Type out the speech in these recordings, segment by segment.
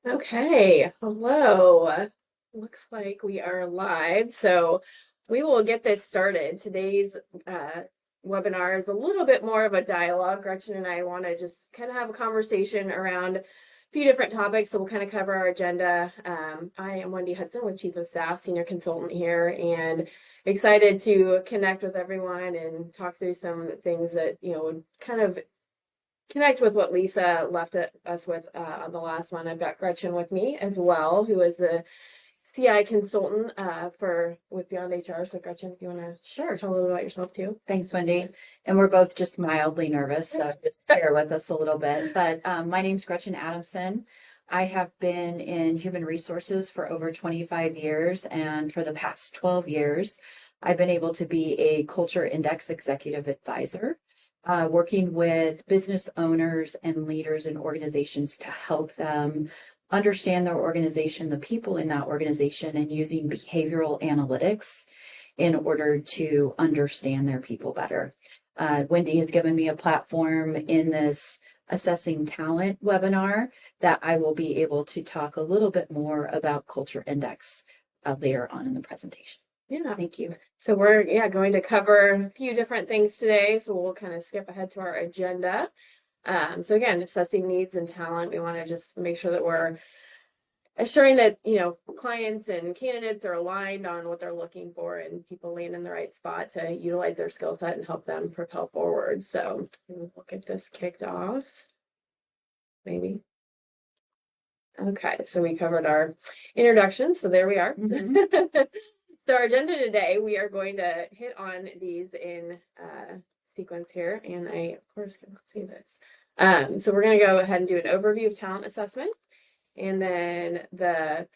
Okay, hello. Looks like we are live, so we will get this started. Today's uh, webinar is a little bit more of a dialogue. Gretchen and I want to just kind of have a conversation around a few different topics, so we'll kind of cover our agenda. I am Wendy Hudson with Chief of Staff, Senior Consultant here, and excited to connect with everyone and talk through some things that, would kind of connect with what Lisa left us with on the last one. I've got Gretchen with me as well, who is the CI consultant for with Beyond HR. So Gretchen, if you want to Sure. tell a little about yourself too. Thanks, Wendy. And we're both just mildly nervous, so just bear with us a little bit. But my name's Gretchen Adamson. I have been in human resources for over 25 years, and for the past 12 years, I've been able to be a culture index executive advisor, working with business owners and leaders in organizations to help them understand their organization, the people in that organization, and using behavioral analytics in order to understand their people better. Wendy has given me a platform in this assessing talent webinar that I will be able to talk a little bit more about Culture Index later on in the presentation. Yeah. Thank you. So we're going to cover a few different things today. So we'll kind of skip ahead to our agenda. So again, assessing needs and talent, we want to just make sure that we're assuring that clients and candidates are aligned on what they're looking for and people land in the right spot to utilize their skill set and help them propel forward. So we'll get this kicked off. Maybe. Okay, so we covered our introduction, so there we are. So our agenda today, we are going to hit on these in sequence here, and I of course cannot see this. So we're going to go ahead and do an overview of talent assessment. And then the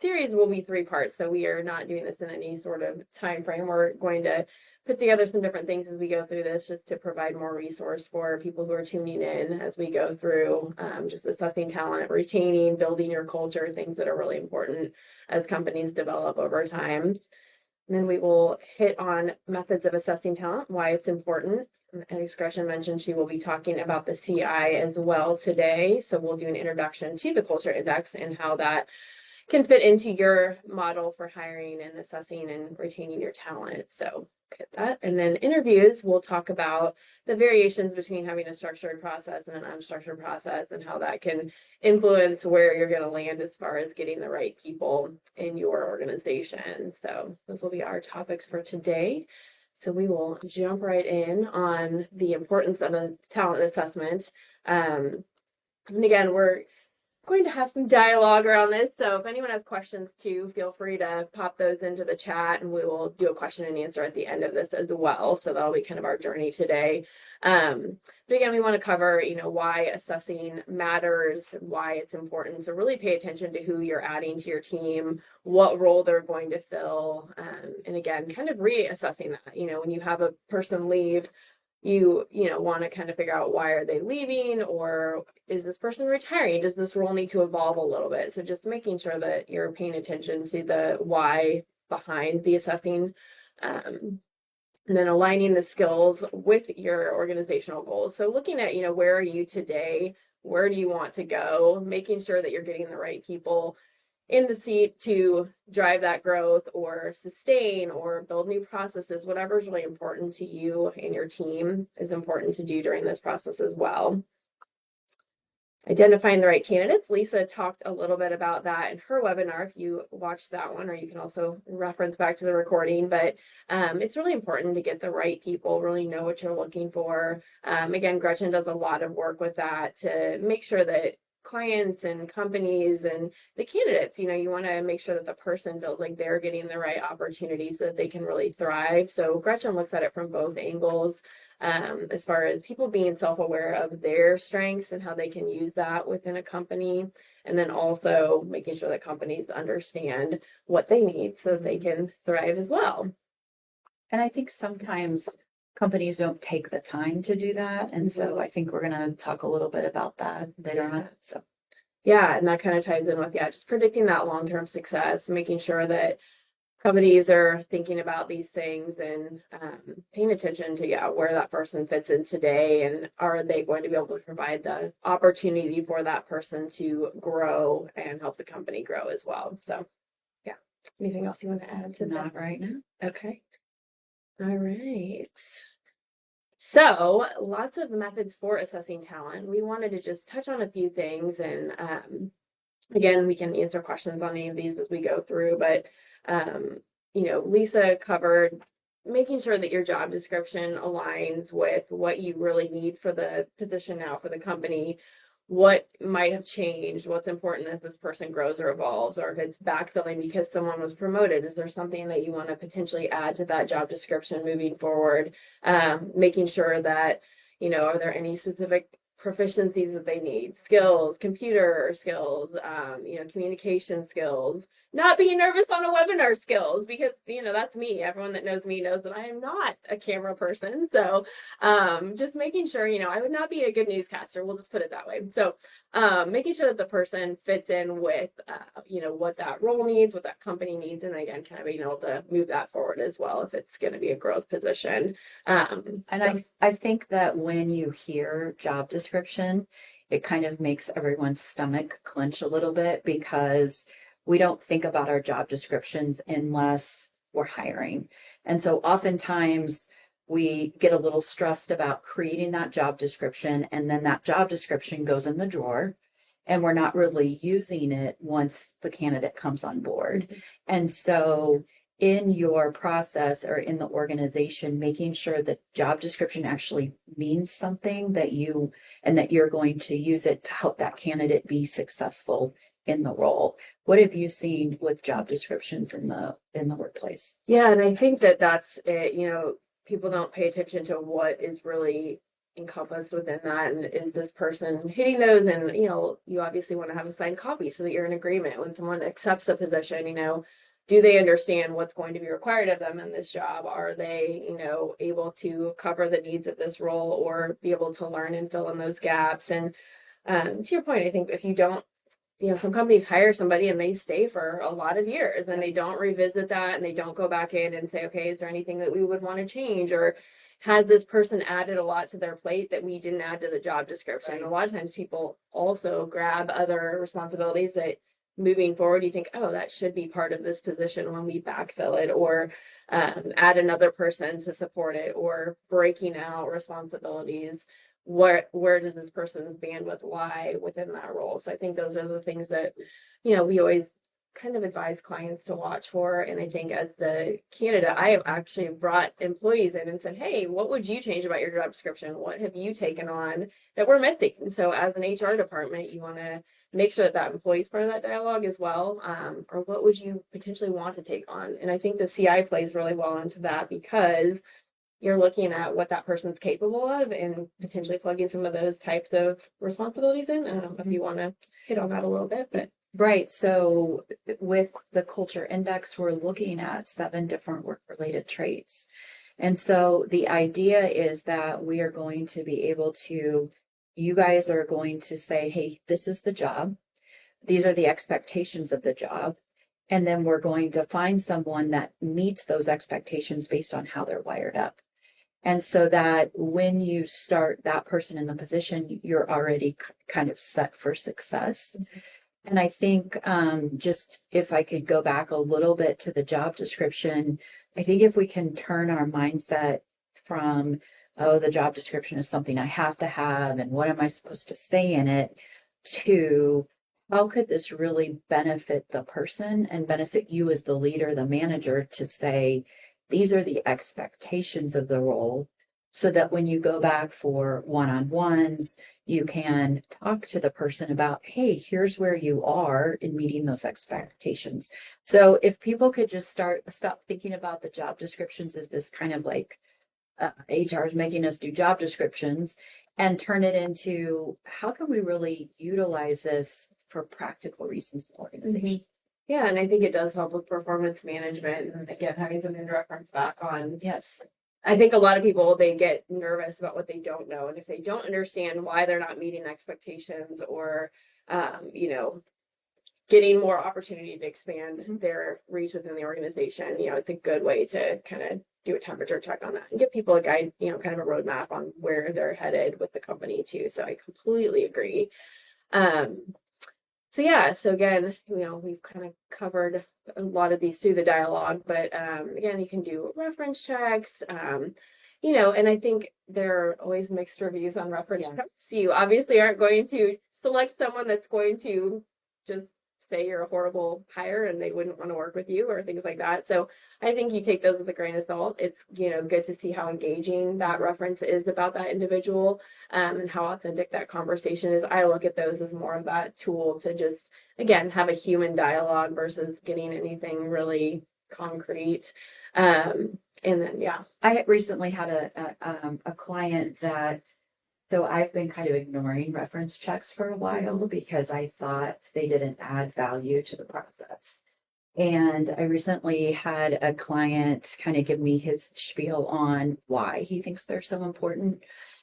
series will be 3 parts. So we are not doing this in any sort of time frame. We're going to put together some different things as we go through this, just to provide more resource for people who are tuning in as we go through just assessing talent, retaining, building your culture, things that are really important as companies develop over time. And then we will hit on methods of assessing talent, why it's important. As Gretchen mentioned, she will be talking about the CI as well today. So we'll do an introduction to the Culture Index and how that can fit into your model for hiring and assessing and retaining your talent. So get that. And then interviews, we'll talk about the variations between having a structured process and an unstructured process and how that can influence where you're going to land as far as getting the right people in your organization. So those will be our topics for today. So we will jump right in on the importance of a talent assessment. And again, we're going to have some dialogue around this. So if anyone has questions too, feel free to pop those into the chat and we will do a question and answer at the end of this as well. So that'll be kind of our journey today. But again, we want to cover, why assessing matters, why it's important. So really pay attention to who you're adding to your team, what role they're going to fill. And again, kind of reassessing that, when you have a person leave, you want to kind of figure out, why are they leaving, or is this person retiring? Does this role need to evolve a little bit? So just making sure that you're paying attention to the why behind the assessing, and then aligning the skills with your organizational goals. So looking at, where are you today? Where do you want to go? Making sure that you're getting the right people in the seat to drive that growth or sustain or build new processes. Whatever is really important to you and your team is important to do during this process as well. Identifying the right candidates. Lisa talked a little bit about that in her webinar, if you watched that one, or you can also reference back to the recording. But it's really important to get the right people, really know what you're looking for. Again, Gretchen does a lot of work with that to make sure that clients and companies and the candidates, you want to make sure that the person feels like they're getting the right opportunities so that they can really thrive. So Gretchen looks at it from both angles, as far as people being self-aware of their strengths and how they can use that within a company, and then also making sure that companies understand what they need so that they can thrive as well. And I think sometimes companies don't take the time to do that. And so I think we're going to talk a little bit about that later on. So yeah, and that kind of ties in with, just predicting that long-term success, making sure that companies are thinking about these things and paying attention to where that person fits in today, and are they going to be able to provide the opportunity for that person to grow and help the company grow as well. So yeah, anything else you want to add to that? Not right now. Okay. All right. So lots of methods for assessing talent. We wanted to just touch on a few things, and again, we can answer questions on any of these as we go through, but Lisa covered making sure that your job description aligns with what you really need for the position now for the company, what might have changed, what's important as this person grows or evolves, or if it's backfilling because someone was promoted, is there something that you want to potentially add to that job description moving forward? Making sure that, are there any specific proficiencies that they need, skills, computer skills, communication skills, not being nervous on a webinar skills, because, that's me. Everyone that knows me knows that I am not a camera person. So just making sure, I would not be a good newscaster. We'll just put it that way. So making sure that the person fits in with, what that role needs, what that company needs, and again, kind of being able to move that forward as well if it's going to be a growth position. I think that when you hear job description, it kind of makes everyone's stomach clench a little bit, because we don't think about our job descriptions unless we're hiring. And so oftentimes we get a little stressed about creating that job description, and then that job description goes in the drawer and we're not really using it once the candidate comes on board. And so in your process or in the organization, making sure that job description actually means something, that you're going to use it to help that candidate be successful in the role. What have you seen with job descriptions in the workplace? Yeah, and I think that that's it. People don't pay attention to what is really encompassed within that, and is this person hitting those? And you obviously want to have a signed copy so that you're in agreement when someone accepts the position. Do they understand what's going to be required of them in this job? Are they, able to cover the needs of this role, or be able to learn and fill in those gaps? And to your point, I think if you don't, some companies hire somebody and they stay for a lot of years, and they don't revisit that, and they don't go back in and say, okay, is there anything that we would want to change? Or has this person added a lot to their plate that we didn't add to the job description? Right. A lot of times people also grab other responsibilities that moving forward, you think, oh, that should be part of this position when we backfill it, or add another person to support it, or breaking out responsibilities. Where does this person's bandwidth lie within that role? So I think those are the things that, we always kind of advise clients to watch for. And I think as the candidate, I have actually brought employees in and said, hey, what would you change about your job description? What have you taken on that we're missing? And so as an HR department, you want to make sure that that employee is part of that dialogue as well. Or what would you potentially want to take on? And I think the CI plays really well into that, because you're looking at what that person's capable of and potentially plugging some of those types of responsibilities in. I don't know if you want to hit on that a little bit, but. Right. So with the culture index, we're looking at 7 different work-related traits. And so the idea is that we are going to be able to, you guys are going to say, hey, this is the job. These are the expectations of the job. And then we're going to find someone that meets those expectations based on how they're wired up. And so that when you start that person in the position, you're already kind of set for success. Mm-hmm. And I think just if I could go back a little bit to the job description, I think if we can turn our mindset from, oh, the job description is something I have to have, and what am I supposed to say in it, to how could this really benefit the person and benefit you as the leader, the manager, to say, these are the expectations of the role, so that when you go back for one-on-ones, you can talk to the person about, hey, here's where you are in meeting those expectations. So if people could just stop thinking about the job descriptions as this kind of like HR is making us do job descriptions, and turn it into, how can we really utilize this for practical reasons in the organization? Mm-hmm. Yeah, and I think it does help with performance management, and again, having something to reference back on. Yes. I think a lot of people, they get nervous about what they don't know. And if they don't understand why they're not meeting expectations, or, getting more opportunity to expand their reach within the organization, it's a good way to kind of do a temperature check on that and give people a guide, kind of a roadmap on where they're headed with the company too. So I completely agree. So yeah, so again, we've kind of covered a lot of these through the dialogue, but again, you can do reference checks, and I think there are always mixed reviews on reference checks. You obviously aren't going to select someone that's going to just say you're a horrible hire and they wouldn't want to work with you or things like that. So I think you take those with a grain of salt. It's, good to see how engaging that reference is about that individual, and how authentic that conversation is. I look at those as more of that tool to just, again, have a human dialogue versus getting anything really concrete. And then, yeah. I recently had a client that, so I've been kind of ignoring reference checks for a while because I thought they didn't add value to the process. And I recently had a client kind of give me his spiel on why he thinks they're so important,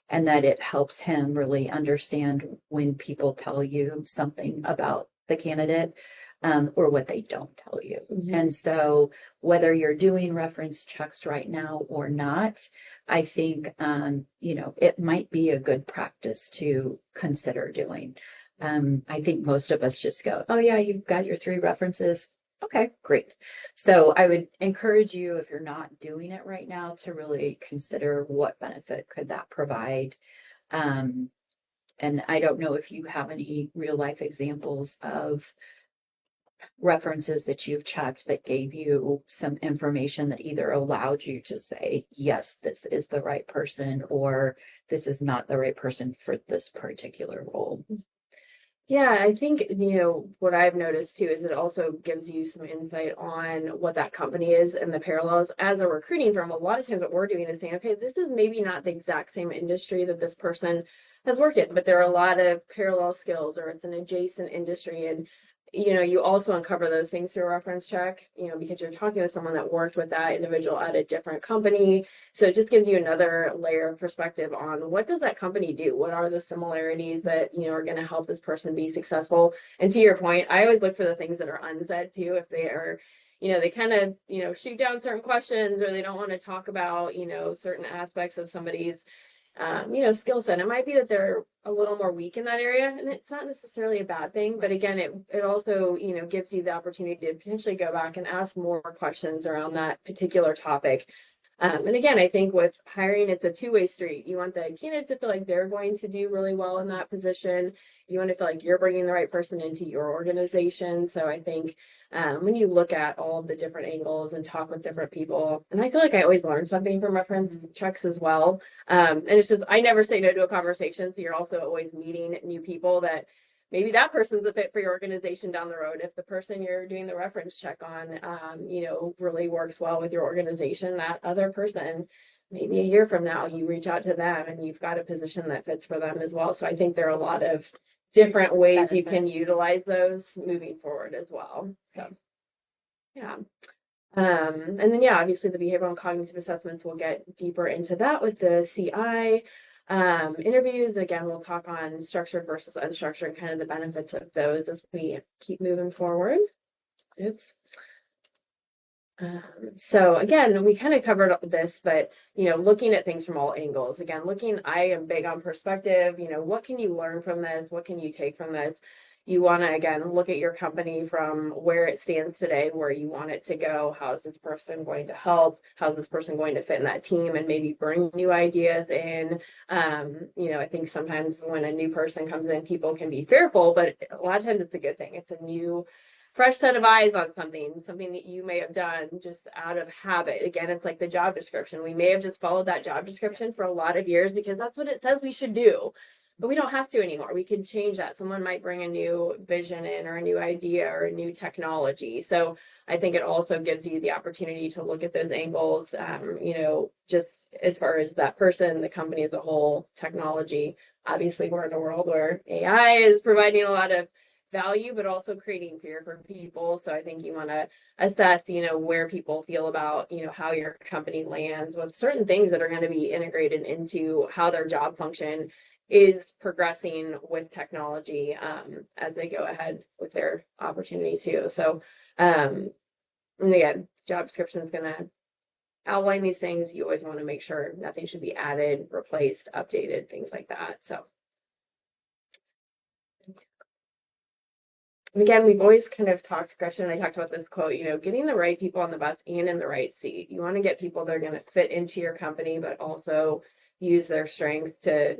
and that it helps him really understand when people tell you something about the candidate, or what they don't tell you. And so whether you're doing reference checks right now or not, I think, it might be a good practice to consider doing. I think most of us just go, oh yeah, you've got your 3 references. Okay, great. So I would encourage you, if you're not doing it right now, to really consider what benefit could that provide. And I don't know if you have any real life examples of references that you've checked that gave you some information that either allowed you to say, yes, this is the right person, or this is not the right person for this particular role. Yeah, I think, what I've noticed too is it also gives you some insight on what that company is and the parallels. As a recruiting firm, a lot of times what we're doing is saying, okay, this is maybe not the exact same industry that this person has worked in, but there are a lot of parallel skills, or it's an adjacent industry. And you also uncover those things through a reference check, because you're talking to someone that worked with that individual at a different company. So it just gives you another layer of perspective on what does that company do? What are the similarities that, are going to help this person be successful? And to your point, I always look for the things that are unsaid too. If they are, they kind of, shoot down certain questions, or they don't want to talk about, certain aspects of somebody's skill set. It might be that they're a little more weak in that area, and it's not necessarily a bad thing, but again, it also, gives you the opportunity to potentially go back and ask more questions around that particular topic. And again, I think with hiring, it's a two-way street. You want the candidate to feel like they're going to do really well in that position. You want to feel like you're bringing the right person into your organization. So I think when you look at all of the different angles and talk with different people, and I feel like I always learn something from reference checks as well. And it's just, I never say no to a conversation. So you're also always meeting new people that maybe that person's a fit for your organization down the road. If the person you're doing the reference check on, really works well with your organization, that other person, maybe a year from now, you reach out to them and you've got a position that fits for them as well. So I think there are a lot of different ways you can utilize those moving forward as well. So, yeah. And then, yeah, obviously the behavioral and cognitive assessments, will get deeper into that with the CI. Interviews, again, we'll talk on structured versus unstructured and kind of the benefits of those as we keep moving forward. Oops. So again, we kind of covered this, but, looking at things from all angles, again, I am big on perspective, what can you learn from this? What can you take from this? You want to, again, look at your company from where it stands today, where you want it to go. How is this person going to help? How's this person going to fit in that team and maybe bring new ideas in? I think sometimes when a new person comes in, people can be fearful, but a lot of times it's a good thing. It's a new, fresh set of eyes on something that you may have done just out of habit. Again, it's like the job description. We may have just followed that job description for a lot of years because that's what it says we should do. But we don't have to anymore. We can change that. Someone might bring a new vision in, or a new idea, or a new technology. So I think it also gives you the opportunity to look at those angles, just as far as that person, the company as a whole, technology. Obviously, we're in a world where AI is providing a lot of value, but also creating fear for people. So I think you want to assess, where people feel about, how your company lands with certain things that are going to be integrated into how their job function is progressing with technology as they go ahead with their opportunity too. So, and again, job description is going to outline these things. You always want to make sure nothing should be added, replaced, updated, things like that. So, and again, we've always kind of talked, Gretchen and I talked about this quote, getting the right people on the bus and in the right seat. You want to get people that are going to fit into your company, but also use their strengths to,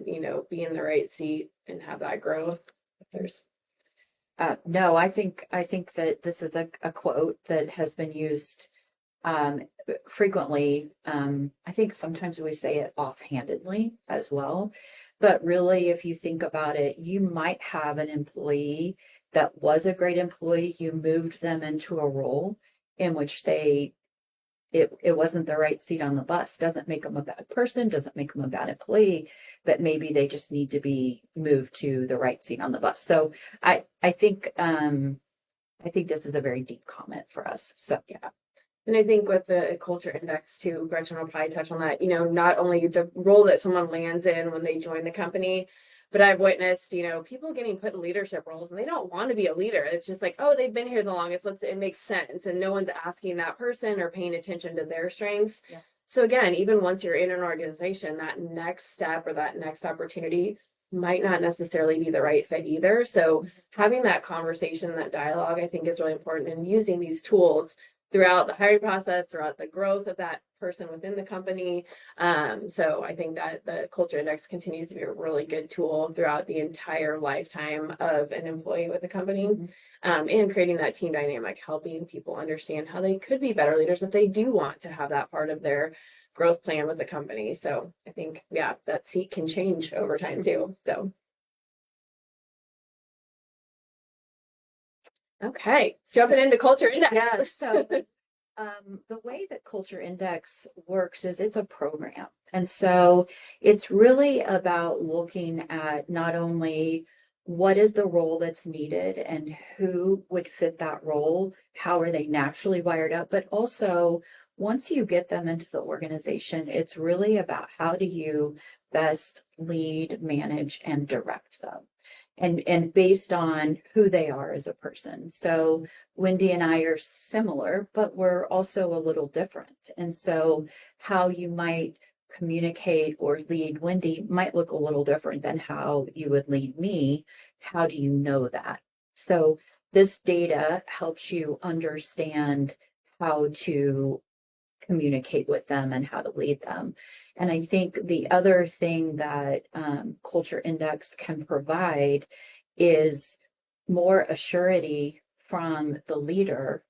be in the right seat and have that growth. If there's No, I think that this is a quote that has been used um, frequently. I think sometimes we say it offhandedly as well. But really, if you think about it, you might have an employee that was a great employee. You moved them into a role in which it wasn't the right seat on the bus. Doesn't make them a bad person, doesn't make them a bad employee, but maybe they just need to be moved to the right seat on the bus. So I think this is a very deep comment for us. So yeah. And I think with the culture index too, Gretchen will probably touch on that, not only the role that someone lands in when they join the company, but I've witnessed, people getting put in leadership roles and they don't want to be a leader. It's just like, oh, they've been here the longest. It makes sense. And no one's asking that person or paying attention to their strengths. yeah. So again, even once you're in an organization, that next step or that next opportunity might not necessarily be the right fit either. So having that conversation, that dialogue, I think is really important, and using these tools throughout the hiring process, throughout the growth of that person within the company. So I think that the culture index continues to be a really good tool throughout the entire lifetime of an employee with a company, and creating that team dynamic, helping people understand how they could be better leaders if they do want to have that part of their growth plan with the company. So I think, yeah, that seat can change over time too. So. Okay, jumping into culture index. Yeah, so the way that Culture Index works is it's a program. And so it's really about looking at not only what is the role that's needed and who would fit that role, how are they naturally wired up, but also once you get them into the organization, it's really about how do you best lead, manage, and direct them. And based on who they are as a person. So Wendy and I are similar, but we're also a little different. And so how you might communicate or lead Wendy might look a little different than how you would lead me. How do you know that? So this data helps you understand how to communicate with them and how to lead them. And I think the other thing that Culture Index can provide is more assurity from the leader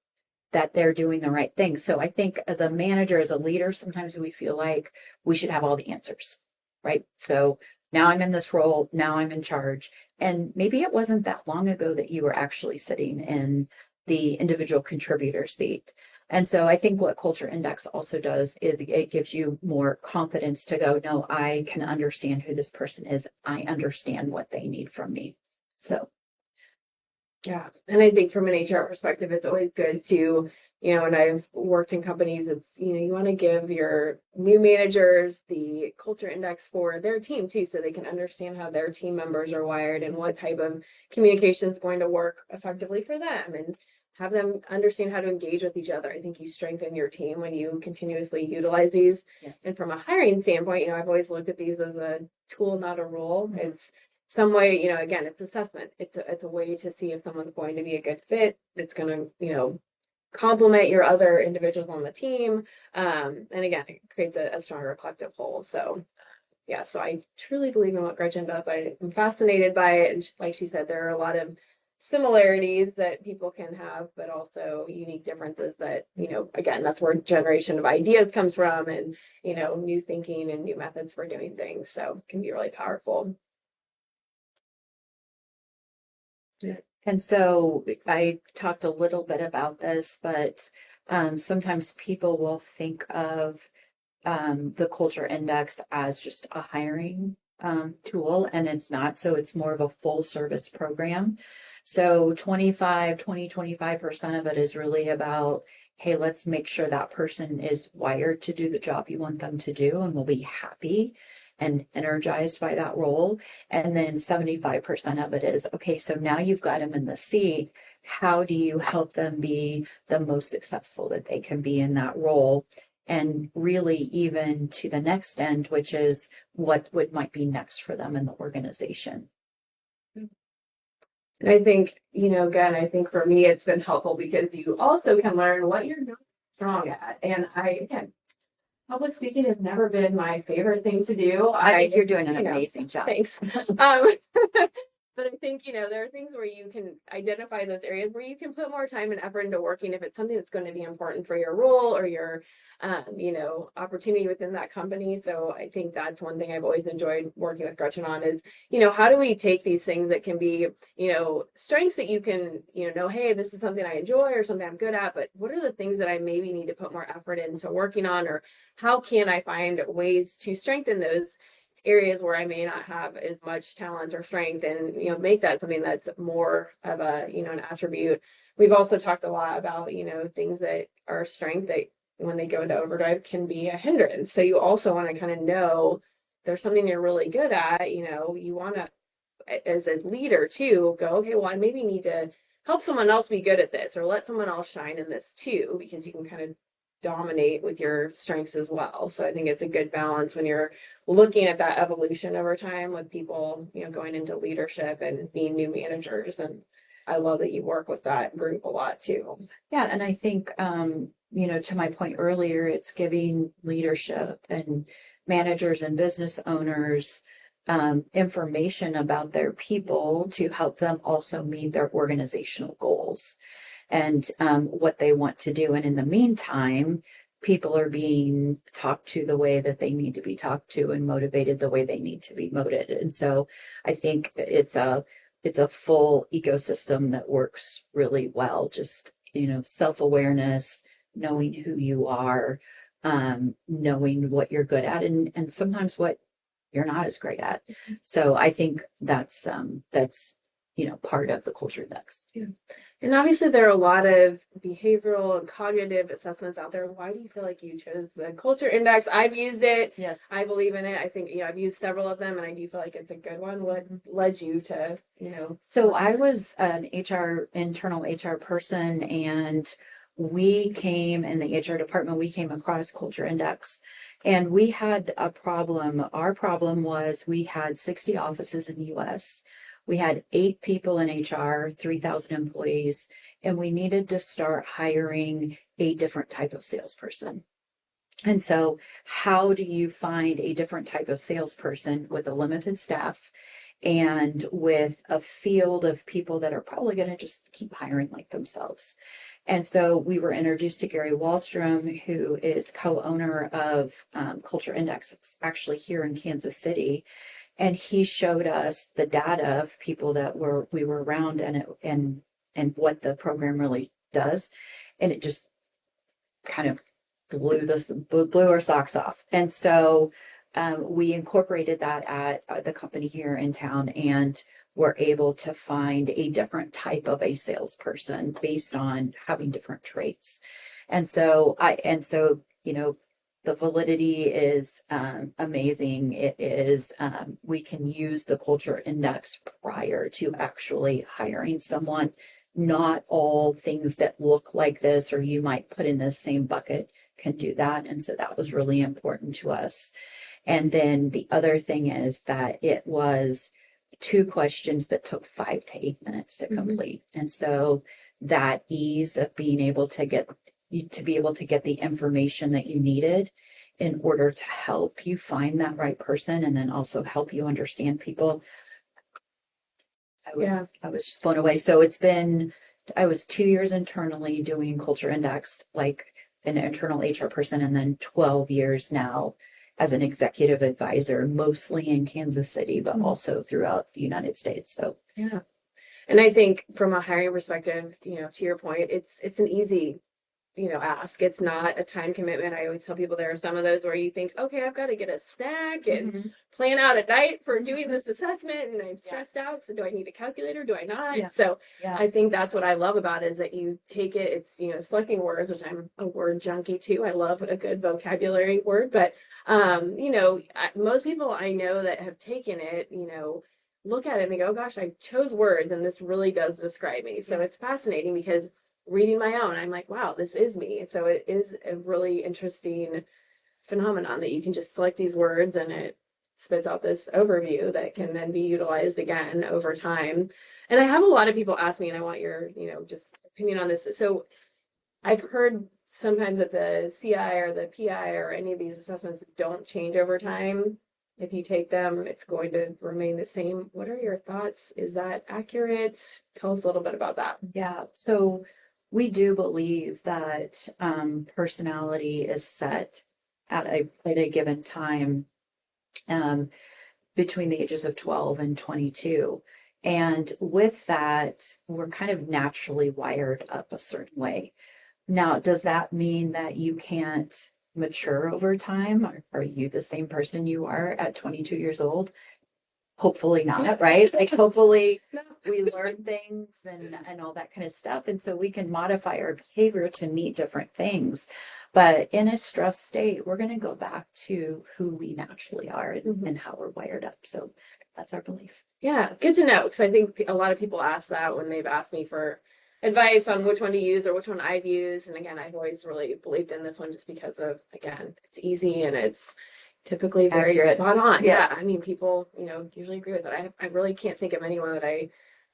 that they're doing the right thing. So I think as a manager, as a leader, sometimes we feel like we should have all the answers, right? So now I'm in this role, now I'm in charge. And maybe it wasn't that long ago that you were actually sitting in the individual contributor seat. And so I think what Culture Index also does is it gives you more confidence to go, no, I can understand who this person is. I understand what they need from me. So, Yeah. And I think from an HR perspective, it's always good to, and I've worked in companies, it's, you want to give your new managers the culture index for their team too, so they can understand how their team members are wired and what type of communication is going to work effectively for them, and have them understand how to engage with each other. I think you strengthen your team when you continuously utilize these. yes. And from a hiring standpoint, I've always looked at these as a tool, not a role. Mhm. It's some way, again, it's assessment. It's a way to see if someone's going to be a good fit. It's going to, complement your other individuals on the team. And again, it creates a stronger collective whole. So yeah, so I truly believe in what Gretchen does. I am fascinated by it. And like she said, there are a lot of similarities that people can have, but also unique differences that, again, that's where generation of ideas comes from, and, new thinking and new methods for doing things. So it can be really powerful. Yeah. And so I talked a little bit about this, but sometimes people will think of the Culture Index as just a hiring tool, and it's not. So it's more of a full service program. So 25% of it is really about, hey, let's make sure that person is wired to do the job you want them to do and will be happy. and energized by that role. And then 75% of it is, okay, so now you've got them in the seat. How do you help them be the most successful that they can be in that role? And really even to the next end, which is what would might be next for them in the organization. And I think, again, I think for me, it's been helpful because you also can learn what you're not strong at. And again, public speaking has never been my favorite thing to do. I think you're doing an amazing job. Thanks. But I think, there are things where you can identify those areas where you can put more time and effort into working if it's something that's going to be important for your role or your, opportunity within that company. So I think that's one thing I've always enjoyed working with Gretchen on is, how do we take these things that can be, strengths that you can, know, hey, this is something I enjoy or something I'm good at, but what are the things that I maybe need to put more effort into working on, or how can I find ways to strengthen those areas where I may not have as much talent or strength and, make that something that's more of a, an attribute. We've also talked a lot about, things that are strength that when they go into overdrive can be a hindrance. So you also want to kind of know there's something you're really good at, you want to, as a leader too, go, okay, well, I maybe need to help someone else be good at this or let someone else shine in this too, because you can kind of dominate with your strengths as well. So I think it's a good balance when you're looking at that evolution over time with people, going into leadership and being new managers. And I love that you work with that group a lot too. Yeah, and I think to my point earlier, it's giving leadership and managers and business owners information about their people to help them also meet their organizational goals and what they want to do. And in the meantime, people are being talked to the way that they need to be talked to and motivated the way they need to be motivated. And so I think it's a full ecosystem that works really well. Just, self-awareness, knowing who you are, knowing what you're good at and sometimes what you're not as great at. So I think that's part of the culture index. Yeah. And obviously there are a lot of behavioral and cognitive assessments out there. Why do you feel like you chose the culture index? I've used it. Yes. I believe in it. I think, I've used several of them and I do feel like it's a good one. What led you to, So I was an internal HR person, and we came in the HR department, we came across culture index, and we had a problem. Our problem was we had 60 offices in the US. We had 8 people in HR, 3,000 employees, and we needed to start hiring a different type of salesperson. And so how do you find a different type of salesperson with a limited staff and with a field of people that are probably going to just keep hiring like themselves? And so we were introduced to Gary Wallstrom, who is co-owner of Culture Index. It's actually here in Kansas City. And he showed us the data of people that we were around and what the program really does. And it just kind of blew our socks off. And so we incorporated that at the company here in town and were able to find a different type of a salesperson based on having different traits. And so the validity is amazing. It is, we can use the culture index prior to actually hiring someone. Not all things that look like this or you might put in the same bucket can do that. And so that was really important to us. And then the other thing is that it was 2 questions that took 5 to 8 minutes to complete. And so that ease of being able to get the information that you needed in order to help you find that right person and then also help you understand people. I was just blown away. So I was 2 years internally doing culture index, like an internal HR person, and then 12 years now as an executive advisor, mostly in Kansas City, but also throughout the United States. So yeah. And I think from a hiring perspective, to your point, it's an easy ask. It's not a time commitment. I always tell people there are some of those where you think, okay, I've got to get a snack and Mhm. plan out a night for doing this assessment, and I'm Yeah. stressed out. So do I need a calculator? Do I not? Yeah. So Yeah. I think that's what I love about it, is that you take it, it's, selecting words, which I'm a word junkie too. I love a good vocabulary word, but most people I know that have taken it, look at it and they go, oh gosh, I chose words and this really does describe me. So Yeah. it's fascinating because reading my own, I'm like, wow, this is me. So it is a really interesting phenomenon that you can just select these words and it spits out this overview that can then be utilized again over time. And I have a lot of people ask me, and I want your, just opinion on this. So I've heard sometimes that the CI or the PI or any of these assessments don't change over time. If you take them, it's going to remain the same. What are your thoughts? Is that accurate? Tell us a little bit about that. Yeah. So we do believe that personality is set at a given time um, between the ages of 12 and 22. And with that, we're kind of naturally wired up a certain way. Now, does that mean that you can't mature over time? Are you the same person you are at 22 years old? Hopefully not, right? Like hopefully No. we learn things and all that kind of stuff. And so we can modify our behavior to meet different things. But in a stress state, we're going to go back to who we naturally are and how we're wired up. So that's our belief. Yeah, good to know, because I think a lot of people ask that when they've asked me for advice on which one to use or which one I've used. And again, I've always really believed in this one just because of, again, it's easy and it's typically very Accurate. spot on. Yes. Yeah, I mean, people, usually agree with it. I really can't think of anyone that I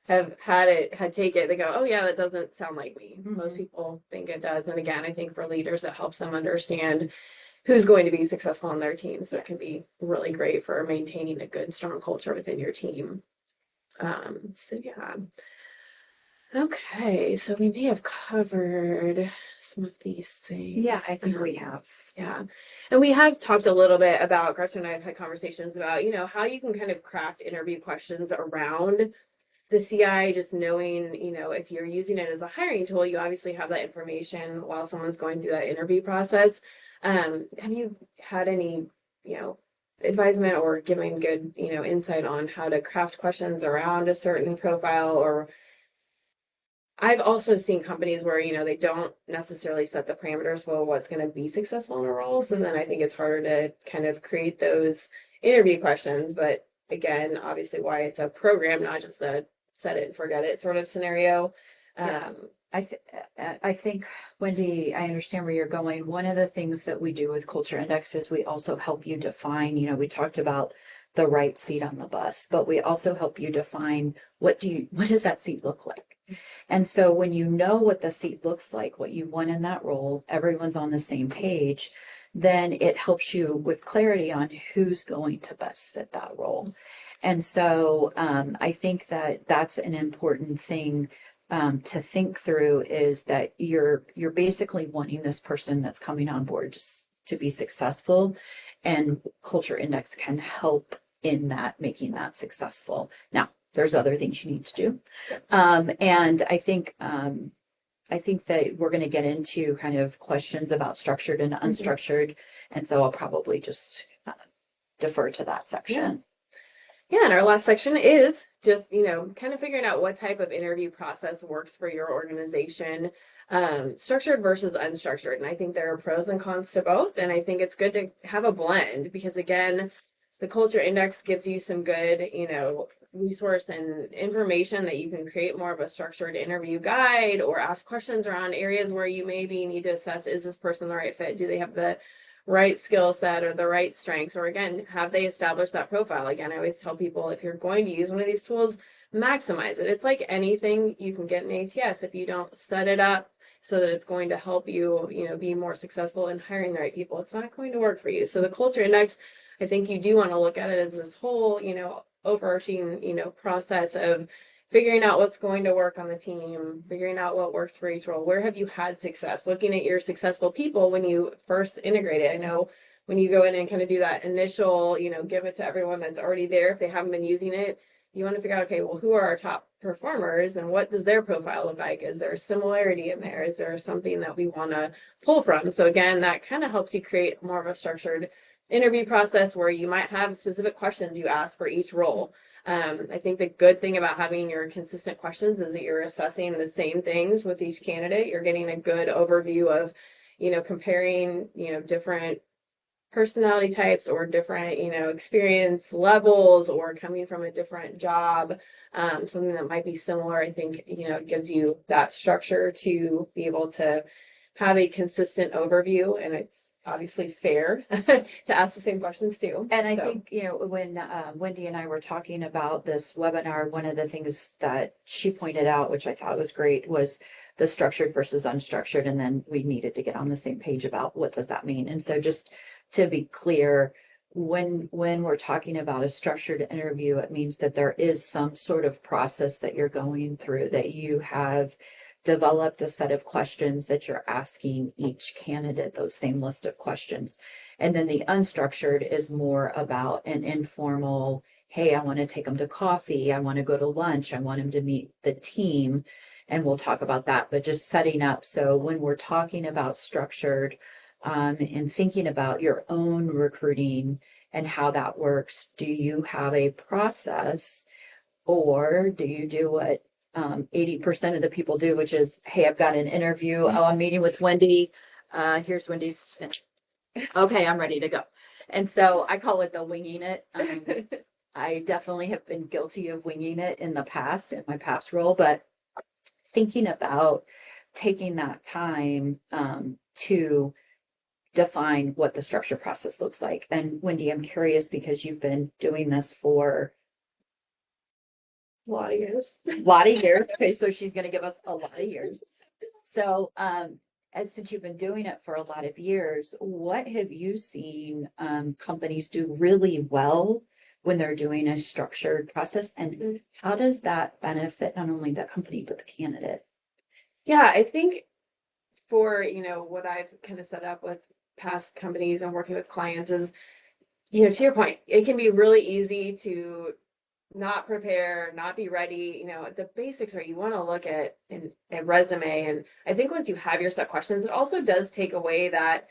have had take it. They go, oh yeah, that doesn't sound like me. Most people think it does. And again, I think for leaders, it helps them understand who's going to be successful on their team. So it can be really great for maintaining a good, strong culture within your team. So yeah. Okay, so we may have covered some of these things. Yeah, I think we have. Yeah. And we have talked a little bit about, Gretchen and I have had conversations about, how you can kind of craft interview questions around the CI, just knowing, if you're using it as a hiring tool, you obviously have that information while someone's going through that interview process. Have you had any, advisement or giving good, insight on how to craft questions around a certain profile? Or I've also seen companies where, they don't necessarily set the parameters for what's going to be successful in a role. So then I think it's harder to kind of create those interview questions. But again, obviously why it's a program, not just a set it and forget it sort of scenario. Yeah. I think, Wendy, I understand where you're going. One of the things that we do with Culture Index is we also help you define, we talked about the right seat on the bus, but we also help you define what does that seat look like? And so when you know what the seat looks like, what you want in that role, everyone's on the same page, then it helps you with clarity on who's going to best fit that role. And so I think that that's an important thing to think through, is that you're basically wanting this person that's coming on board just to be successful, and Culture Index can help in that, making that successful. Now, there's other things you need to do, and I think that we're going to get into kind of questions about structured and unstructured, and so I'll probably just defer to that section. Yeah, and our last section is just, kind of figuring out what type of interview process works for your organization, structured versus unstructured. And I think there are pros and cons to both. And I think it's good to have a blend because, again, the Culture Index gives you some good, resource and information that you can create more of a structured interview guide or ask questions around areas where you maybe need to assess, is this person the right fit? Do they have the right skill set or the right strengths? Or again, have they established that profile? Again, I always tell people, if you're going to use one of these tools, maximize it. It's like anything you can get in ATS. If you don't set it up so that it's going to help you, be more successful in hiring the right people, it's not going to work for you. So the Culture Index, I think you do want to look at it as this whole, overarching, process of figuring out what's going to work on the team, figuring out what works for each role. Where have you had success? Looking at your successful people when you first integrate it. I know when you go in and kind of do that initial, give it to everyone that's already there, if they haven't been using it, you want to figure out, okay, well, who are our top performers and what does their profile look like? Is there a similarity in there? Is there something that we want to pull from? So again, that kind of helps you create more of a structured interview process where you might have specific questions you ask for each role. I think the good thing about having your consistent questions is that you're assessing the same things with each candidate. You're getting a good overview of, comparing, different personality types or different, experience levels or coming from a different job, something that might be similar. I think, it gives you that structure to be able to have a consistent overview, and it's obviously fair to ask the same questions too. And I think, when Wendy and I were talking about this webinar, one of the things that she pointed out, which I thought was great, was the structured versus unstructured. And then we needed to get on the same page about what does that mean. And so just to be clear, when we're talking about a structured interview, it means that there is some sort of process that you're going through, that you have developed a set of questions that you're asking each candidate, those same list of questions. And then the unstructured is more about an informal, hey, I want to take them to coffee, I want to go to lunch, I want them to meet the team, and we'll talk about that. But just setting up, so when we're talking about structured, and thinking about your own recruiting and how that works, do you have a process, or do you do what 80% of the people do, which is, hey, I've got an interview. Oh, I'm meeting with Wendy. Here's Wendy's. Okay, I'm ready to go. And so I call it the winging it. I definitely have been guilty of winging it in the past, in my past role, but thinking about taking that time to define what the structure process looks like. And Wendy, I'm curious because you've been doing this for a lot of years. A lot of years. Okay, so she's going to give us a lot of years. So, since you've been doing it for a lot of years, what have you seen companies do really well when they're doing a structured process, and how does that benefit not only the company but the candidate? Yeah, I think for, what I've kind of set up with past companies and working with clients is, to your point, it can be really easy to not prepare, not be ready. The basics are you want to look at a resume. And I think once you have your set questions, it also does take away that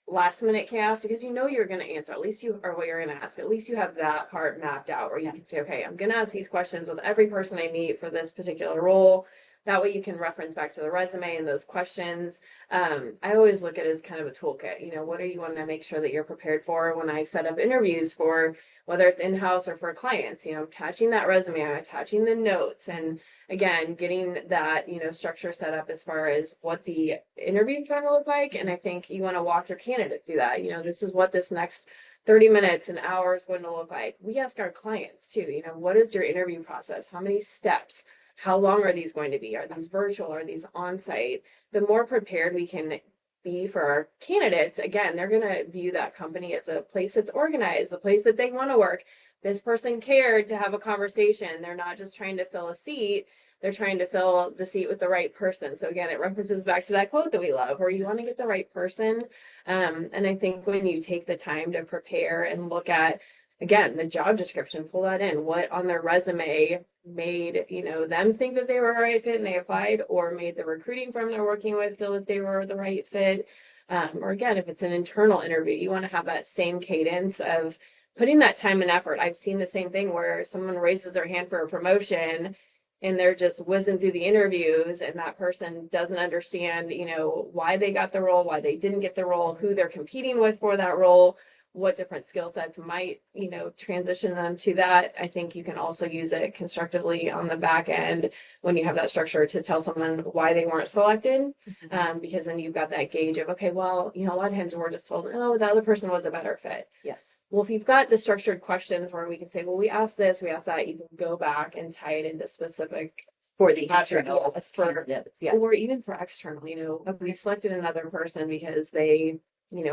last minute chaos because you're going to answer, at least you or what you're going to ask. At least you have that part mapped out where you can say, okay, I'm going to ask these questions with every person I meet for this particular role. That way you can reference back to the resume and those questions. I always look at it as kind of a toolkit. What do you want to make sure that you're prepared for when I set up interviews for whether it's in-house or for clients, attaching that resume, attaching the notes, and again, getting that, structure set up as far as what the interview is trying to look like. And I think you want to walk your candidate through that. This is what this next 30 minutes, an hour is going to look like. We ask our clients too, what is your interview process? How many steps? How long are these going to be? Are these virtual? Are these on-site? The more prepared we can be for our candidates, again, they're going to view that company as a place that's organized, a place that they want to work. This person cared to have a conversation. They're not just trying to fill a seat. They're trying to fill the seat with the right person. So again, it references back to that quote that we love, where you want to get the right person. And I think when you take the time to prepare and look at, again, the job description, pull that in, what on their resume made, them think that they were a right fit and they applied, or made the recruiting firm they're working with feel that they were the right fit. Or again, if it's an internal interview, you want to have that same cadence of putting that time and effort. I've seen the same thing where someone raises their hand for a promotion and they're just whizzing through the interviews and that person doesn't understand, why they got the role, why they didn't get the role, who they're competing with for that role, what different skill sets might, transition them to that. I think you can also use it constructively on the back end when you have that structure to tell someone why they weren't selected, because then you've got that gauge of, okay, well, a lot of times we're just told, oh, the other person was a better fit. Yes. Well, if you've got the structured questions where we can say, well, we asked this, we asked that, you can go back and tie it into specific for the internal candidates, yes. Or even for external, we selected another person because they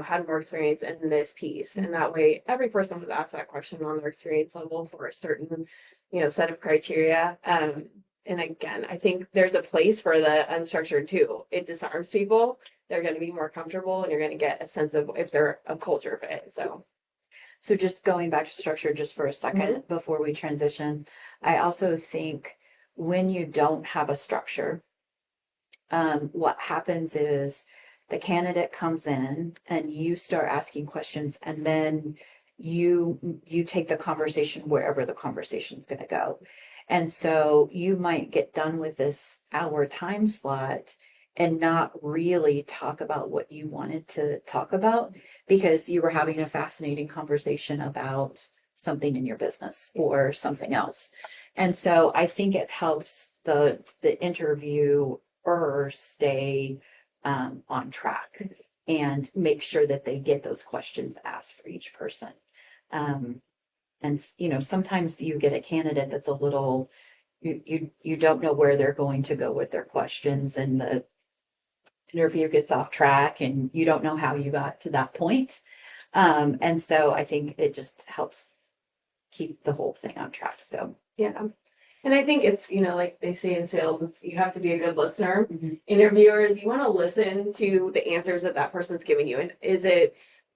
had more experience in this piece. And that way every person was asked that question on their experience level for a certain, set of criteria. And again, I think there's a place for the unstructured too. It disarms people. They're going to be more comfortable and you're going to get a sense of if they're a culture fit. So So just going back to structure just for a Mhm. second before we transition, I also think when you don't have a structure, what happens is the candidate comes in and you start asking questions, and then you take the conversation wherever the conversation's going to go. And so you might get done with this hour time slot and not really talk about what you wanted to talk about because you were having a fascinating conversation about something in your business or something else. And so I think it helps the interview or stay on track and make sure that they get those questions asked for each person. Um, and sometimes you get a candidate that's a little you don't know where they're going to go with their questions, and the interview gets off track, and you don't know how you got to that point. And so I think it just helps keep the whole thing on track. So Yeah. And I think it's, like they say in sales, it's you have to be a good listener. mhm. Interviewers, you want to listen to the answers that that person's giving you. And is it,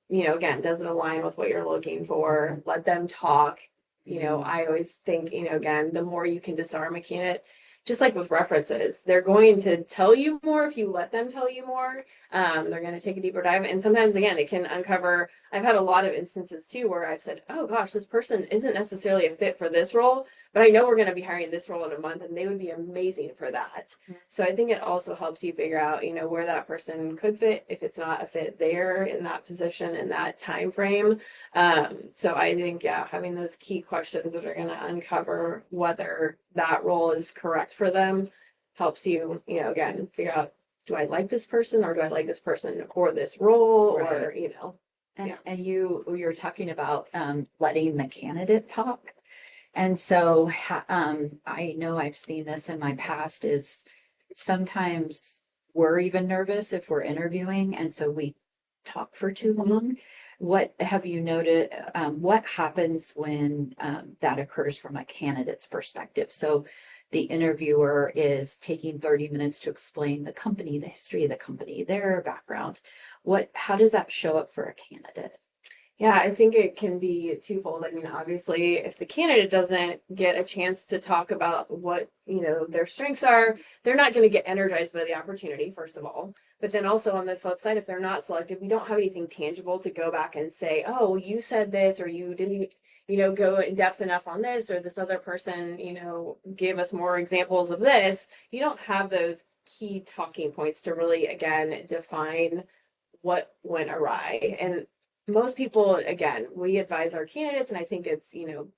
again, does it align with what you're looking for? Let them talk. I always think, again, the more you can disarm a candidate, just like with references, they're going to tell you more if you let them tell you more. They're going to take a deeper dive. And sometimes, again, it can uncover. I've had a lot of instances too where I've said, oh gosh, this person isn't necessarily a fit for this role, but I know we're going to be hiring this role in a month and they would be amazing for that. So I think it also helps you figure out, where that person could fit if it's not a fit there in that position in that time frame. So I think, yeah, having those key questions that are going to uncover whether that role is correct for them helps you, again, figure out, do I like this person or do I like this person for this role Right. or, And yeah. you're talking about letting the candidate talk. And so I know I've seen this in my past is sometimes we're even nervous if we're interviewing, and so we talk for too long. What have you noted? What happens when that occurs from a candidate's perspective? So the interviewer is taking 30 minutes to explain the company, the history of the company, their background. How does that show up for a candidate? Yeah, I think it can be twofold. I mean, obviously, if the candidate doesn't get a chance to talk about what, their strengths are, they're not going to get energized by the opportunity, first of all. But then also on the flip side, if they're not selected, we don't have anything tangible to go back and say, oh, well, you said this, or you didn't, go in depth enough on this, or this other person, gave us more examples of this. You don't have those key talking points to really, again, define what went awry. And most people, again, we advise our candidates, and I think it's,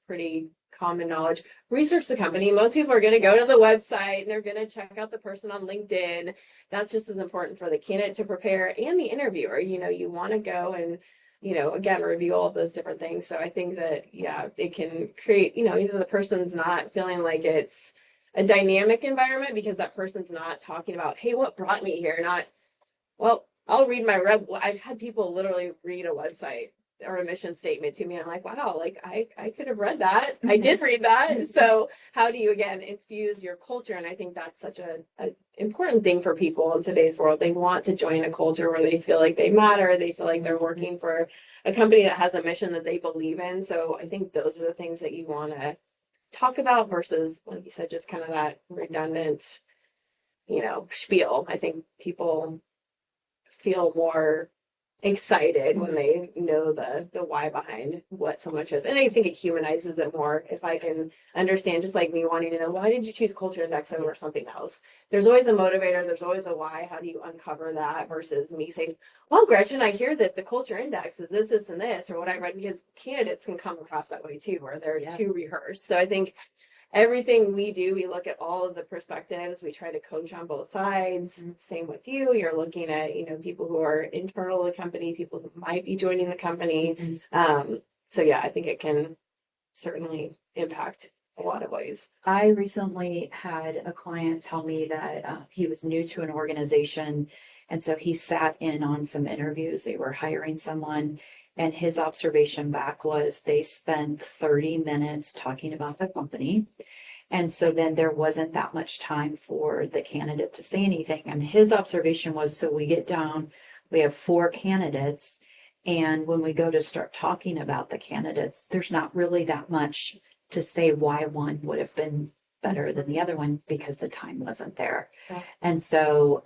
pretty common knowledge. Research the company. Most people are going to go to the website and they're going to check out the person on LinkedIn. That's just as important for the candidate to prepare and the interviewer. You want to go and, again, review all of those different things. So I think that, yeah, it can create, either the person's not feeling like it's a dynamic environment because that person's not talking about, hey, what brought me here? Not, well, I'll read my I've had people literally read a website or a mission statement to me. I'm like, wow, like I could have read that. I did read that. So how do you again infuse your culture? And I think that's such a important thing for people in today's world. They want to join a culture where they feel like they matter. They feel like they're working for a company that has a mission that they believe in. So I think those are the things that you want to talk about versus, like you said, just kind of that redundant, spiel. I think people feel more excited when they know the why behind what so much is. And I think it humanizes it more if I can understand, just like me wanting to know, why did you choose culture index over something else? There's always a motivator, there's always a why. How do you uncover that versus me saying, well, Gretchen, I hear that the culture index is this, this, and this, or what I read, because candidates can come across that way too, where they're too rehearsed. So I think everything we do, we look at all of the perspectives. We try to coach on both sides. Mm-hmm. Same with you. You're looking at, people who are internal to the company, people who might be joining the company. Mm-hmm. So yeah, I think it can certainly impact a lot of ways. I recently had a client tell me that he was new to an organization. And so he sat in on some interviews. They were hiring someone. And his observation back was they spent 30 minutes talking about the company. And so then there wasn't that much time for the candidate to say anything. And his observation was, so we get down, we have four candidates, And when we go to start talking about the candidates, there's not really that much to say why one would have been better than the other one because the time wasn't there. Yeah. And so,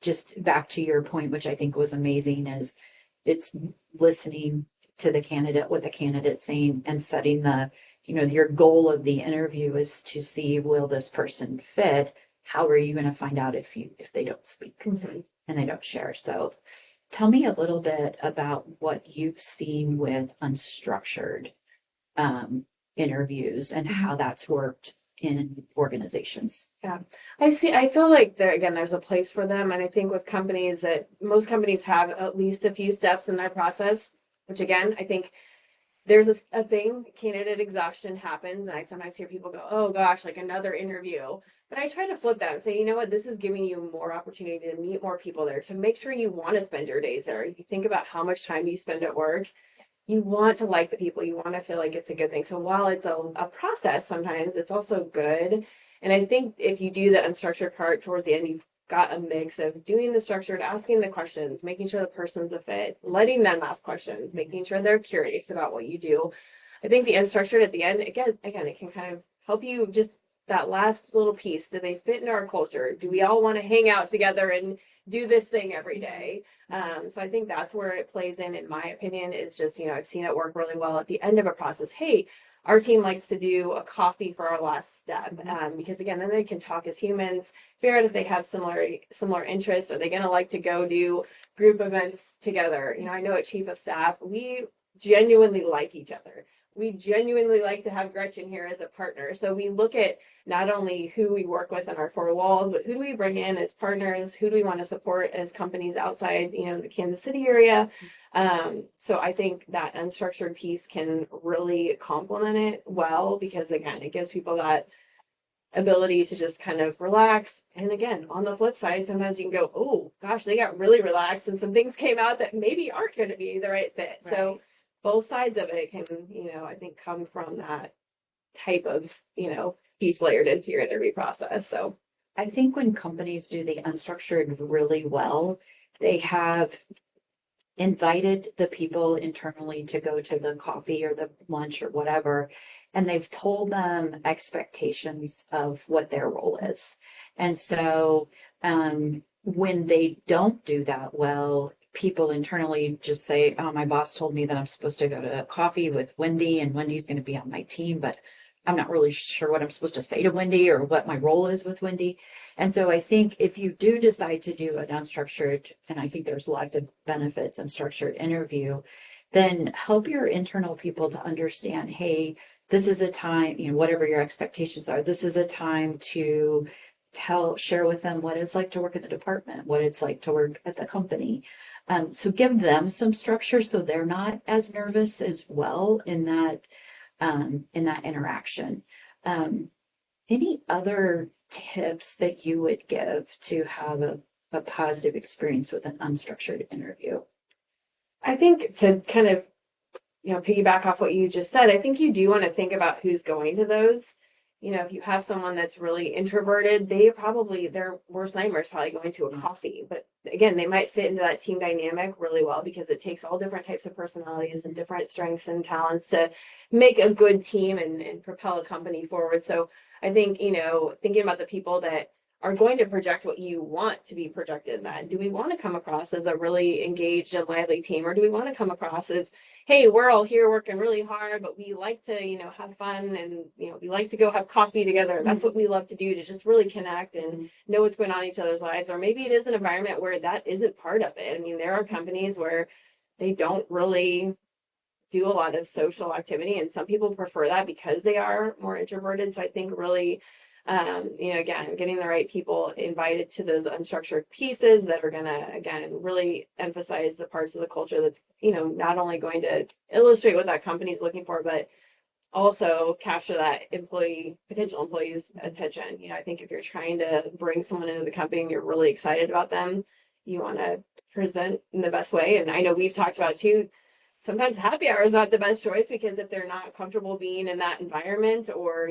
just back to your point, which I think was amazing, is it's listening to the candidate, what the candidate's saying, and setting your goal of the interview is to see, will this person fit? How are you going to find out if they don't speak Mm-hmm. and they don't share? So tell me a little bit about what you've seen with unstructured um, interviews and how that's worked in organizations. Yeah, I feel like there's a place for them. And I think with companies that most companies have at least a few steps in their process, which again, I think there's a thing, candidate exhaustion happens. And I sometimes hear people go, oh gosh, like another interview. But I try to flip that and say, you know what, this is giving you more opportunity to meet more people there, to make sure you want to spend your days there. You think about how much time you spend at work. You want to like the people, you want to feel like it's a good thing. So while it's a process, sometimes it's also good. And I think if you do the unstructured part towards the end, you've got a mix of doing the structured, asking the questions, making sure the person's a fit, letting them ask questions, making sure they're curious about what you do. I think the unstructured at the end, again, it can kind of help you just that last little piece. Do they fit in our culture? Do we all want to hang out together and do this thing every day? So I think that's where it plays in my opinion, is just, I've seen it work really well at the end of a process. Hey, our team likes to do a coffee for our last step, because again, then they can talk as humans, figure out if they have similar interests. Are they going to like to go do group events together? I know at Chief of Staff, we genuinely like each other. We genuinely like to have Gretchen here as a partner. So we look at not only who we work with in our four walls, but who do we bring in as partners? Who do we want to support as companies outside, the Kansas City area? So I think that unstructured piece can really complement it well, because again, it gives people that ability to just kind of relax. And again, on the flip side, sometimes you can go, oh gosh, they got really relaxed and some things came out that maybe aren't going to be the right fit. Right. So both sides of it can, I think come from that type of, piece layered into your interview process. So I think when companies do the unstructured really well, they have invited the people internally to go to the coffee or the lunch or whatever, and they've told them expectations of what their role is. And so when they don't do that well, people internally just say, oh, my boss told me that I'm supposed to go to coffee with Wendy, and Wendy's going to be on my team, but I'm not really sure what I'm supposed to say to Wendy or what my role is with Wendy. And so I think if you do decide to do an unstructured, and I think there's lots of benefits in structured interview, then help your internal people to understand, hey, this is a time, whatever your expectations are, this is a time to share with them what it's like to work in the department, what it's like to work at the company. So give them some structure so they're not as nervous as well in that interaction. Any other tips that you would give to have a positive experience with an unstructured interview? I think to kind of, piggyback off what you just said, I think you do want to think about who's going to those. If you have someone that's really introverted, their worst nightmare is probably going to a coffee. But again, they might fit into that team dynamic really well, because it takes all different types of personalities and different strengths and talents to make a good team and propel a company forward. So I think, thinking about the people that are going to project what you want to be projected in that. Do we want to come across as a really engaged and lively team, or do we want to come across as, hey, we're all here working really hard, but we like to, have fun, and, we like to go have coffee together. That's what we love to do, to just really connect and know what's going on in each other's lives. Or maybe it is an environment where that isn't part of it. I mean, there are companies where they don't really do a lot of social activity, and some people prefer that because they are more introverted. So I think really, again, getting the right people invited to those unstructured pieces that are going to, again, really emphasize the parts of the culture that's, not only going to illustrate what that company is looking for, but also capture that potential employee's attention. I think if you're trying to bring someone into the company and you're really excited about them, you want to present in the best way. And I know we've talked about too, sometimes happy hour is not the best choice, because if they're not comfortable being in that environment, or,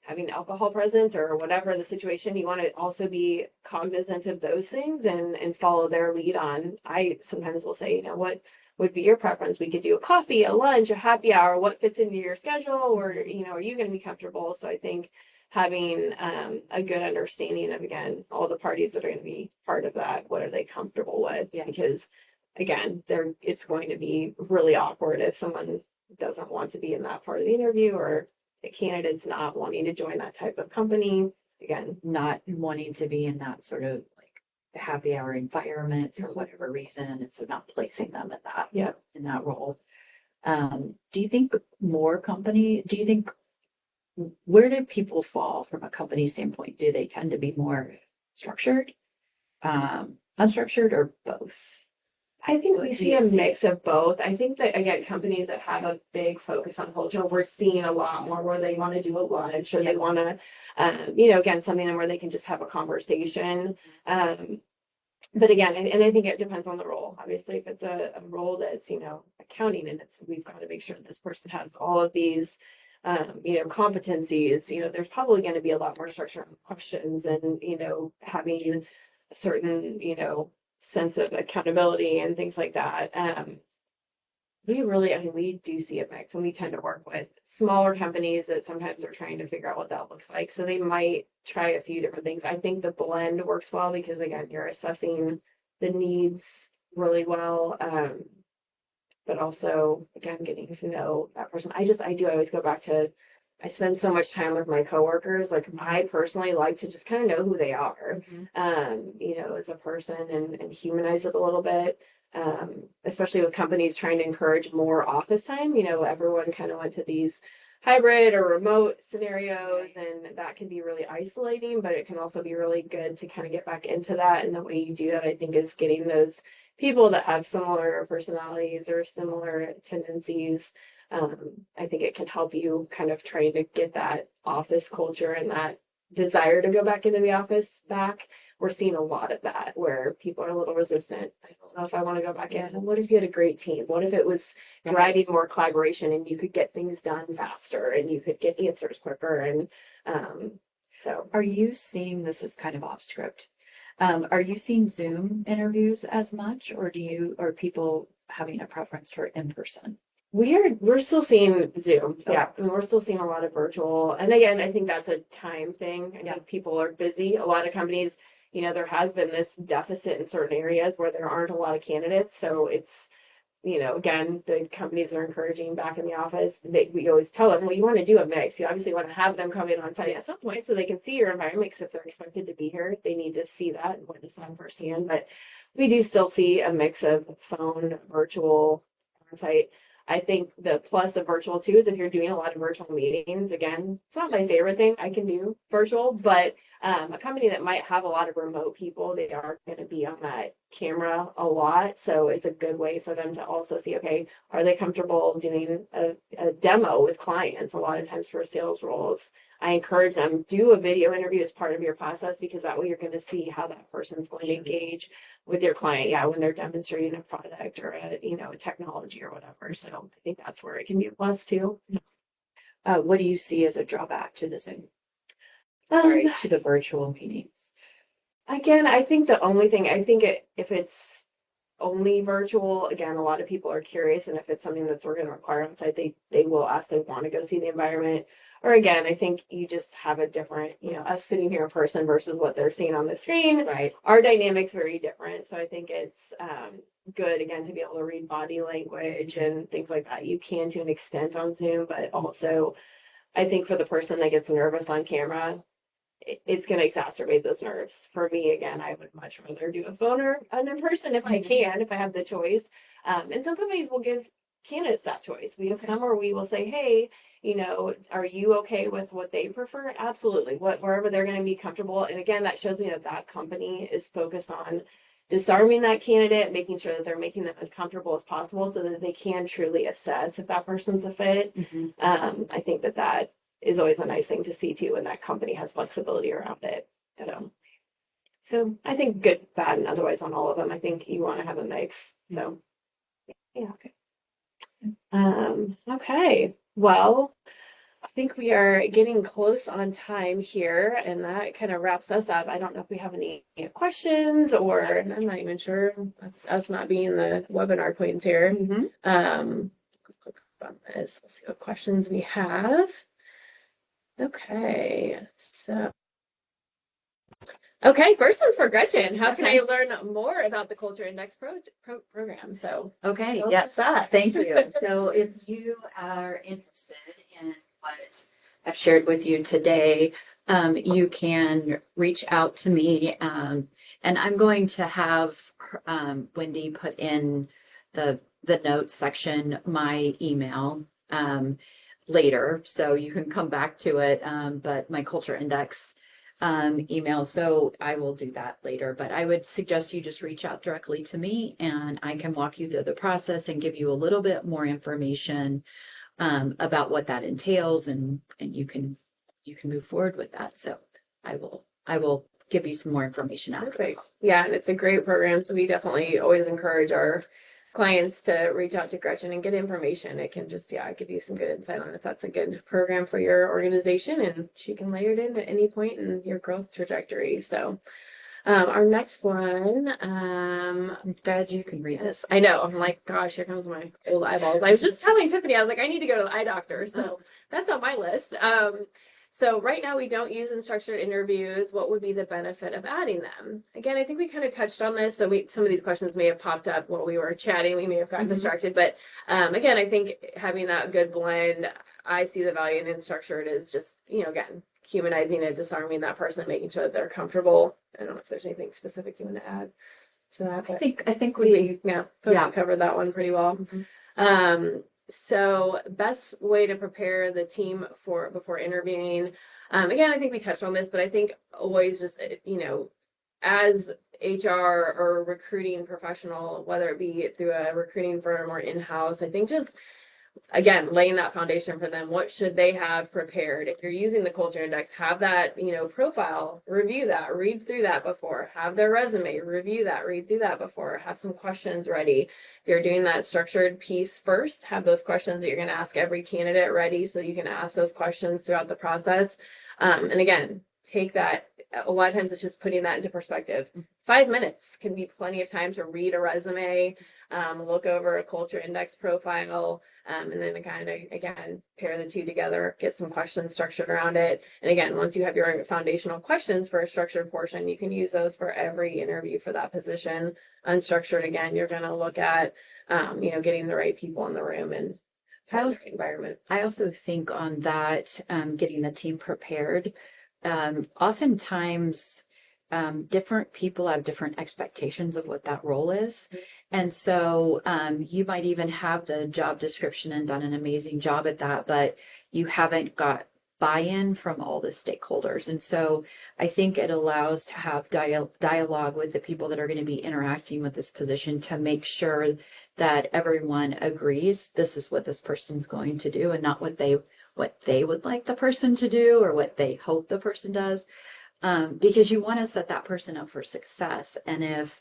having alcohol present or whatever the situation, you want to also be cognizant of those things and follow their lead on. I sometimes will say, would be your preference. We could do a coffee, a lunch, a happy hour, what fits into your schedule, or, are you going to be comfortable? So I think having a good understanding of, again, all the parties that are going to be part of that, what are they comfortable with? Yes. Because again, it's going to be really awkward if someone doesn't want to be in that part of the interview, or the candidate's not wanting to join that type of company. Again, not wanting to be in that sort of like happy hour environment for whatever reason, and so not placing them in that in that role. Do you think where do people fall from a company standpoint? Do they tend to be more structured, unstructured, or both? I think we see a see? mix of both. I think that, again, companies that have a big focus on culture, we're seeing a lot more where they want to do a lunch, or they want to, again, something where they can just have a conversation. But again, and I think it depends on the role. Obviously, if it's a role that's, accounting, and we've got to make sure that this person has all of these, competencies, there's probably going to be a lot more structure on questions, and, having a certain, sense of accountability and things like that. We do see a mix, and we tend to work with smaller companies that sometimes are trying to figure out what that looks like. So they might try a few different things. I think the blend works well because, again, you're assessing the needs really well. But also, again, getting to know that person. I always go back to, I spend so much time with my coworkers. Like, I personally like to just kind of know who they are, as a person, and humanize it a little bit. Especially with companies trying to encourage more office time. Everyone kind of went to these hybrid or remote scenarios, and that can be really isolating, but it can also be really good to kind of get back into that. And the way you do that, I think, is getting those people that have similar personalities or similar tendencies. I think it can help you kind of try to get that office culture and that desire to go back into the office back. We're seeing a lot of that where people are a little resistant. I don't know if I want to go back in. And what if you had a great team? What if it was driving more collaboration, and you could get things done faster, and you could get answers quicker? And so, are you seeing, this is kind of off script? Are you seeing Zoom interviews as much, or are people having a preference for in person? We're still seeing Zoom. Okay. Yeah. And we're still seeing a lot of virtual. And again, I think that's a time thing. I think people are busy. A lot of companies, there has been this deficit in certain areas where there aren't a lot of candidates. So it's, again, the companies are encouraging back in the office. We always tell them, well, you want to do a mix. You obviously want to have them come in on site at some point so they can see your environment, because if they're expected to be here, they need to see that and witness that firsthand. But we do still see a mix of phone, virtual, on site. I think the plus of virtual too is if you're doing a lot of virtual meetings, again, it's not my favorite thing I can do virtual, but a company that might have a lot of remote people, they are going to be on that camera a lot. So it's a good way for them to also see, okay, are they comfortable doing a demo with clients? A lot of times for sales roles, I encourage them, do a video interview as part of your process, because that way you're going to see how that person's going to engage with your client. Yeah, when they're demonstrating a product or a technology or whatever. So I think that's where it can be a plus too. What do you see as a drawback to the Zoom? To the virtual meetings? Again, I think if it's only virtual, again, a lot of people are curious, and if it's something that's we're going to require on site, they will ask, they want to go see the environment. Or again, I think you just have a different, us sitting here in person versus what they're seeing on the screen. Right. Our dynamic's very different. So I think it's good, again, to be able to read body language and things like that. You can to an extent on Zoom, but also I think for the person that gets nervous on camera, it's going to exacerbate those nerves. For me, again, I would much rather do a phone or an in person if I can, if I have the choice. And some companies will give candidates that choice. We have some where we will say, hey, are you okay with what they prefer? Absolutely. Wherever they're going to be comfortable. And again, that shows me that company is focused on disarming that candidate, making sure that they're making them as comfortable as possible so that they can truly assess if that person's a fit. I think that is always a nice thing to see too, when that company has flexibility around it. So I think good, bad, and otherwise on all of them. I think you want to have a mix. So yeah. Okay. Okay. Well, think we are getting close on time here, and that kind of wraps us up. I don't know if we have any questions, or I'm not even sure. Us not being the webinar queens here. Click on this. Let's see what questions we have. Okay, so. Okay, first one's for Gretchen. How can I learn more about the Culture Index program? So, okay, yes, thank you. So, if you are interested in what I've shared with you today, you can reach out to me, and I'm going to have Wendy put in the notes section my email later, so you can come back to it. But my Culture Index email. So I will do that later, but I would suggest you just reach out directly to me and I can walk you through the process and give you a little bit more information about what that entails, and you can move forward with that. So I will give you some more information after. Perfect. Yeah, and it's a great program. So we definitely always encourage our clients to reach out to Gretchen and get information. It can just, give you some good insight on if that's a good program for your organization, and she can layer it in at any point in your growth trajectory. So our next one, I'm glad you can read this. I know. I'm like, gosh, here comes my old eyeballs. I was just telling Tiffany, I was like, I need to go to the eye doctor. So that's on my list. So right now we don't use unstructured interviews. What would be the benefit of adding them? Again, I think we kind of touched on this. So some of these questions may have popped up while we were chatting. We may have gotten distracted. But again, I think having that good blend, I see the value in unstructured is just, again, humanizing and disarming that person, making sure that they're comfortable. I don't know if there's anything specific you want to add to that. I think we covered that one pretty well. So best way to prepare the team before interviewing. Again, I think we touched on this, but I think always just, as HR or recruiting professional, whether it be through a recruiting firm or in-house, I think just, again, laying that foundation for them. What should they have prepared? If you're using the Culture Index, have that, profile, review that, read through that before, have their resume, review that, read through that before, have some questions ready. If you're doing that structured piece first, have those questions that you're going to ask every candidate ready so you can ask those questions throughout the process. And again, take that. A lot of times it's just putting that into perspective. 5 minutes can be plenty of time to read a resume, look over a Culture Index profile, and then kind of, again, pair the two together, get some questions structured around it. And again, once you have your foundational questions for a structured portion, you can use those for every interview for that position. Unstructured, again, you're going to look at, getting the right people in the room and environment. I also think on that, getting the team prepared, oftentimes different people have different expectations of what that role is. And so you might even have the job description and done an amazing job at that, but you haven't got buy-in from all the stakeholders. And so I think it allows to have dialogue with the people that are going to be interacting with this position to make sure that everyone agrees this is what this person's going to do and not what they would like the person to do or what they hope the person does. Because you want to set that person up for success. And if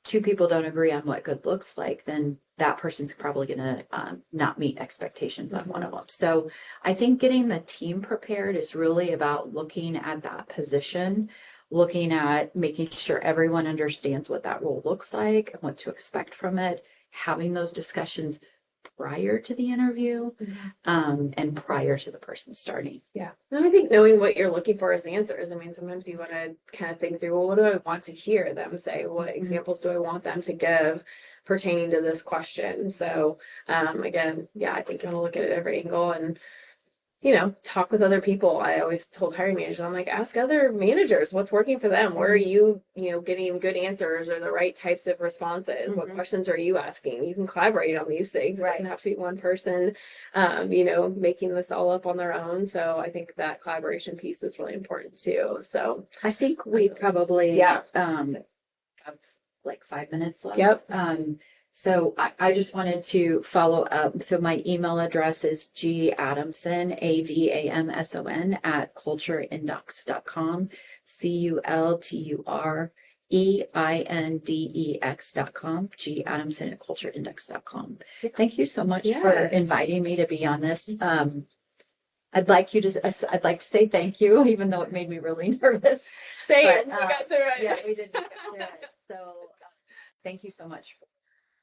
two people don't agree on what good looks like, then that person's probably going to not meet expectations on one of them. So I think getting the team prepared is really about looking at that position, looking at making sure everyone understands what that role looks like and what to expect from it, having those discussions prior to the interview and prior to the person starting. Yeah. And I think knowing what you're looking for as answers. I mean, sometimes you want to kind of think through, well, what do I want to hear them say? What examples do I want them to give pertaining to this question? So again, I think you want to look at it every angle and talk with other people. I always told hiring managers, I'm like, ask other managers what's working for them. Where are you, getting good answers or the right types of responses? What questions are you asking? You can collaborate on these things. It doesn't have to be one person, making this all up on their own. So I think that collaboration piece is really important too. So I think we probably have like 5 minutes left. Yep. So I just wanted to follow up. So my email address is gadamson, ADAMSON @cultureindex.com, CULTUREINDEX.com, gadamson @cultureindex.com. Thank you so much for inviting me to be on this. I'd like to say thank you, even though it made me really nervous. Same. But We got through it. yeah, we did make it through it. So thank you so much for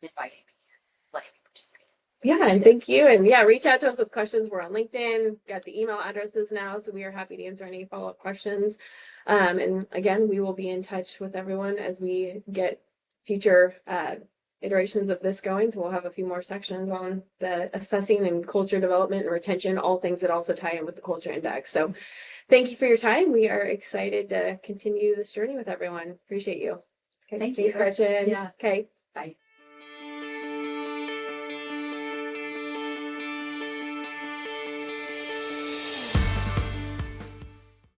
inviting me and letting me participate. Yeah, and thank you. And yeah, reach out to us with questions. We're on LinkedIn, got the email addresses now, so we are happy to answer any follow-up questions. And again, we will be in touch with everyone as we get future iterations of this going. So we'll have a few more sections on the assessing and culture development and retention, all things that also tie in with the culture index. So thank you for your time. We are excited to continue this journey with everyone. Appreciate you. Okay, Thank thanks, you. Gretchen. Yeah. Okay. Bye.